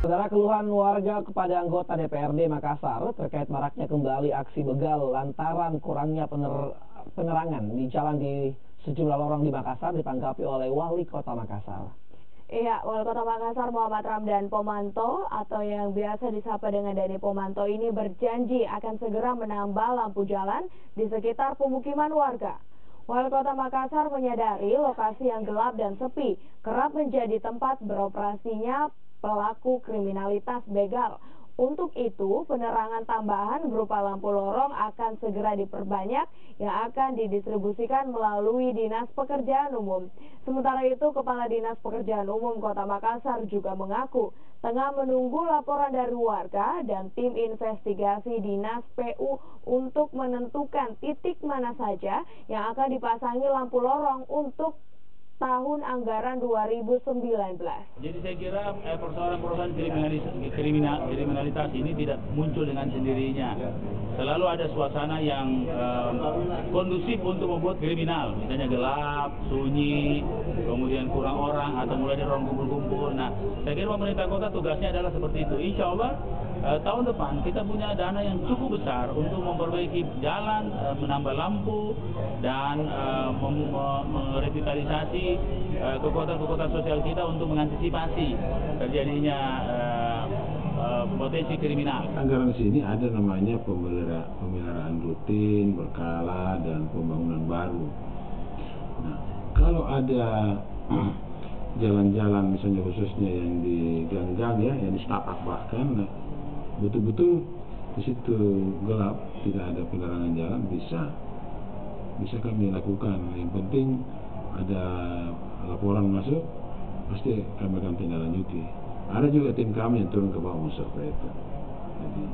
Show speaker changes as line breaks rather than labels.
Saudara, keluhan warga kepada anggota DPRD Makassar terkait maraknya kembali aksi begal lantaran kurangnya penerangan di jalan di sejumlah lorong di Makassar ditanggapi oleh Wali Kota Makassar.
Iya, Wali Kota Makassar Muhammad Ramdan Pomanto atau yang biasa disapa dengan Dani Pomanto ini berjanji akan segera menambah lampu jalan di sekitar pemukiman warga. Wali Kota Makassar menyadari lokasi yang gelap dan sepi kerap menjadi tempat beroperasinya pelaku kriminalitas begal. Untuk itu, penerangan tambahan berupa lampu lorong akan segera diperbanyak yang akan didistribusikan melalui Dinas Pekerjaan Umum. Sementara itu, Kepala Dinas Pekerjaan Umum Kota Makassar juga mengaku tengah menunggu laporan dari warga dan tim investigasi Dinas PU untuk menentukan titik mana saja yang akan dipasangi lampu lorong untuk tahun anggaran 2019.
Jadi saya kira persoalan-persoalan kriminalitas ini tidak muncul dengan sendirinya. Selalu ada suasana yang kondusif untuk membuat kriminal. Misalnya gelap, sunyi, kemudian kurang orang atau mulai dari orang kumpul-kumpul. Nah, saya kira pemerintah kota tugasnya adalah seperti itu. Insya Allah tahun depan kita punya dana yang cukup besar untuk memperbaiki jalan, menambah lampu, dan merevitalisasi kekuatan-kekuatan sosial kita untuk mengantisipasi terjadinya potensi kriminal.
Anggaran sini ada namanya pemeliharaan rutin, berkala, dan pembangunan baru. Nah, kalau ada jalan-jalan misalnya khususnya yang di gang-gang ya, yang di setapak bahkan, nah, betul-betul di situ gelap, tidak ada penerangan jalan, bisa kami lakukan. Yang penting ada laporan masuk, pasti kami akan tindak lanjuti. Ada juga tim kami yang turun ke bawah seperti itu. Jadi